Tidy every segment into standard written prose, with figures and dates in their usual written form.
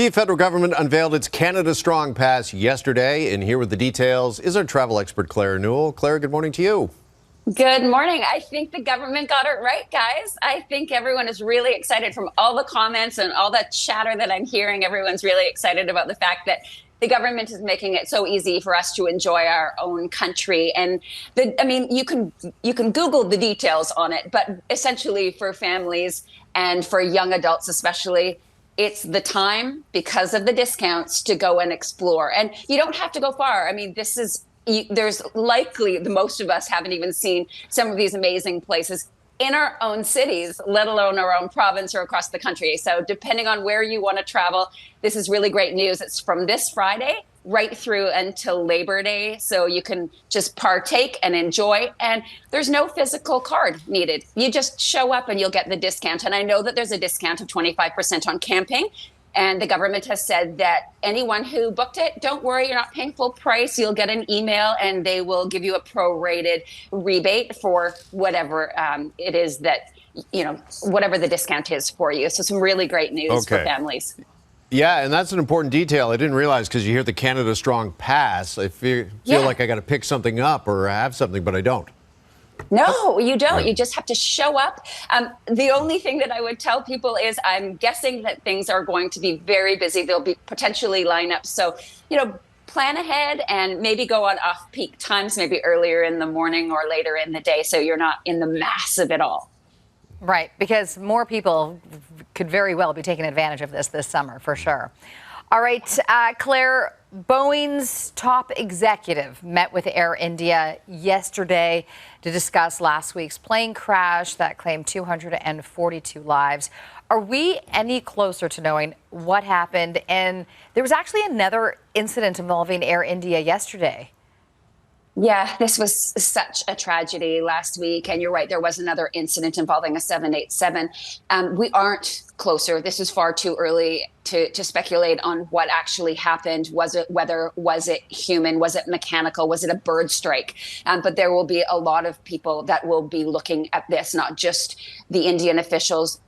The federal government unveiled its Canada Strong Pass yesterday, and here with the details is our travel expert, Claire Newell. Claire, good morning to you. Good morning. I think the government got it right, guys. I think everyone is really excited from all the comments and all the chatter that I'm hearing. Everyone's really excited about the fact that the government is making it so easy for us to enjoy our own country. And you can Google the details on it, but essentially for families and for young adults especially, it's the time because of the discounts to go and explore. And you don't have to go far. I mean, there's likely the most of us haven't even seen some of these amazing places in our own cities, let alone our own province or across the country. So depending on where you want to travel, this is really great news. It's from this Friday right through until Labor Day. So you can just partake and enjoy. And there's no physical card needed. You just show up and you'll get the discount. And I know that there's a discount of 25% on camping. And the government has said that anyone who booked it, don't worry, you're not paying full price. You'll get an email and they will give you a prorated rebate for whatever it is that, whatever the discount is for you. So some really great news for families. Yeah, and that's an important detail. I didn't realize because you hear the Canada Strong Pass. I feel like I got to pick something up or have something, but I don't. No, you don't. You just have to show up. The only thing that I would tell people is I'm guessing that things are going to be very busy. There'll be potentially lineups. So, plan ahead and maybe go on off-peak times, maybe earlier in the morning or later in the day, so you're not in the mass of it all. Right, because more people could very well be taking advantage of this summer, for sure. All right, Claire, Boeing's top executive met with Air India yesterday to discuss last week's plane crash that claimed 242 lives. Are we any closer to knowing what happened? And there was actually another incident involving Air India yesterday. Yeah, this was such a tragedy last week. And you're right, there was another incident involving a 787. We aren't closer. This is far too early to speculate on what actually happened. Was it human? Was it mechanical? Was it a bird strike? But there will be a lot of people that will be looking at this, not just the Indian officials.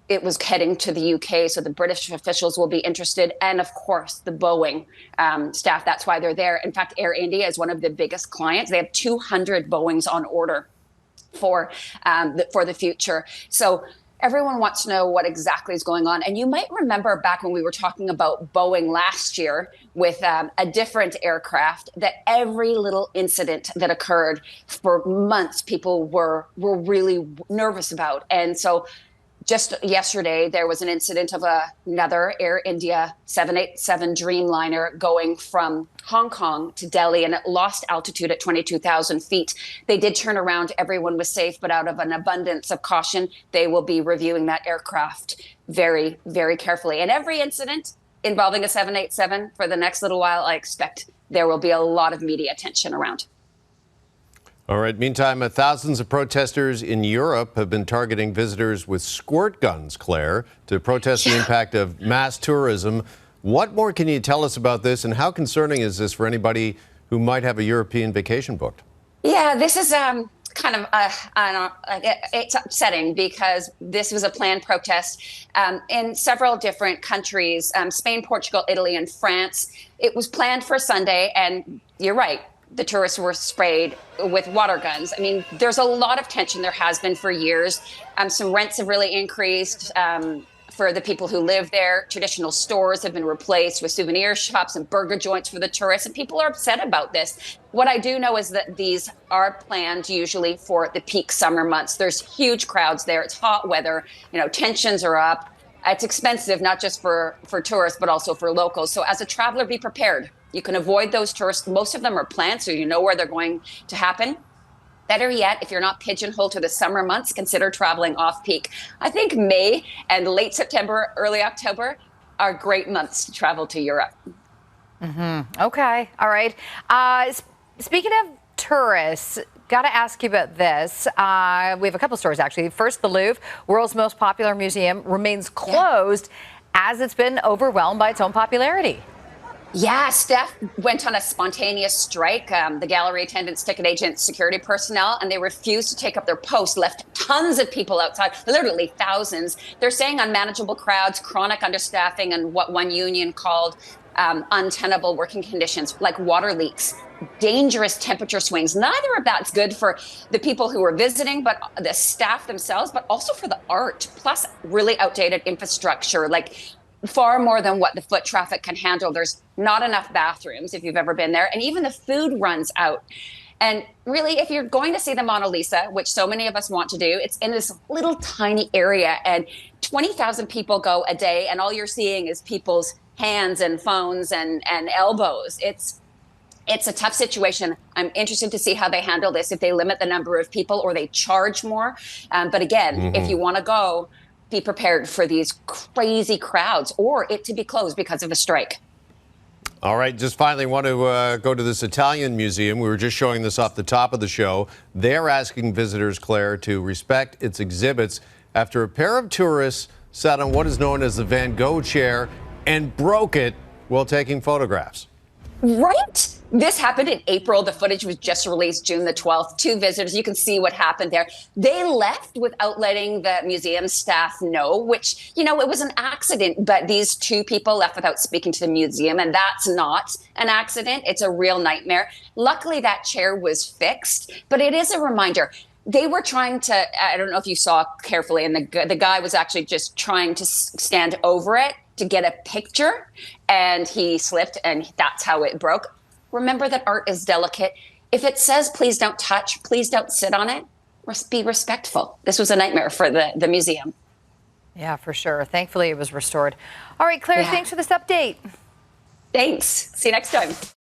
It was heading to the UK, so the British officials will be interested. And of course, the Boeing staff. That's why they're there. In fact, Air India is one of the biggest clients. They have 200 Boeings on order for the future. So everyone wants to know what exactly is going on. And you might remember back when we were talking about Boeing last year with a different aircraft, that every little incident that occurred for months, people were really nervous about. And so just yesterday, there was an incident of another Air India 787 Dreamliner going from Hong Kong to Delhi, and it lost altitude at 22,000 feet. They did turn around. Everyone was safe, but out of an abundance of caution, they will be reviewing that aircraft very, very carefully. And every incident involving a 787 for the next little while, I expect there will be a lot of media attention around. All right. Meantime, thousands of protesters in Europe have been targeting visitors with squirt guns, Claire, to protest the impact of mass tourism. What more can you tell us about this, and how concerning is this for anybody who might have a European vacation booked? Yeah, this is kind of it's upsetting because this was a planned protest in several different countries, Spain, Portugal, Italy, and France. It was planned for Sunday, and you're right. The tourists were sprayed with water guns. I mean, there's a lot of tension. There has been for years. Some rents have really increased for the people who live there. Traditional stores have been replaced with souvenir shops and burger joints for the tourists, and people are upset about this. What I do know is that these are planned usually for the peak summer months. There's huge crowds there. It's hot weather. Tensions are up. It's expensive, not just for tourists, but also for locals. So as a traveler, be prepared. You can avoid those tourists. Most of them are planned, so you know where they're going to happen. Better yet, if you're not pigeonholed to the summer months, consider traveling off-peak. I think May and late September, early October are great months to travel to Europe. Okay. All right. Speaking of tourists, got to ask you about this. We have a couple stories, actually. First, the Louvre, world's most popular museum, remains closed as it's been overwhelmed by its own popularity. Yeah, staff went on a spontaneous strike. The gallery attendants, ticket agents, security personnel, and they refused to take up their post, left tons of people outside, literally thousands. They're saying unmanageable crowds, chronic understaffing, and what one union called untenable working conditions, like water leaks, dangerous temperature swings. Neither of that's good for the people who are visiting, but the staff themselves, but also for the art, plus really outdated infrastructure, like far more than what the foot traffic can handle. There's not enough bathrooms if you've ever been there, and even the food runs out. And really, if you're going to see the Mona Lisa, which so many of us want to do, it's in this little tiny area, and 20,000 people go a day, and all you're seeing is people's hands and phones and elbows. It's a tough situation. I'm interested to see how they handle this, if they limit the number of people or they charge more. But again, if you want to go, be prepared for these crazy crowds or it to be closed because of a strike. All right, just finally want to go to this Italian museum. We were just showing this off the top of the show. They're asking visitors, Claire, to respect its exhibits after a pair of tourists sat on what is known as the Van Gogh chair and broke it while taking photographs. Right? This happened in April. The footage was just released June the 12th. Two visitors, you can see what happened there. They left without letting the museum staff know, which, it was an accident. But these two people left without speaking to the museum, and that's not an accident. It's a real nightmare. Luckily, that chair was fixed, but it is a reminder. They were trying to, I don't know if you saw carefully, and the guy was actually just trying to stand over it to get a picture, and he slipped, and that's how it broke. Remember that art is delicate. If it says, please don't touch, please don't sit on it, be respectful. This was a nightmare for the museum. Yeah, for sure. Thankfully, it was restored. All right, Claire, thanks for this update. Thanks. See you next time.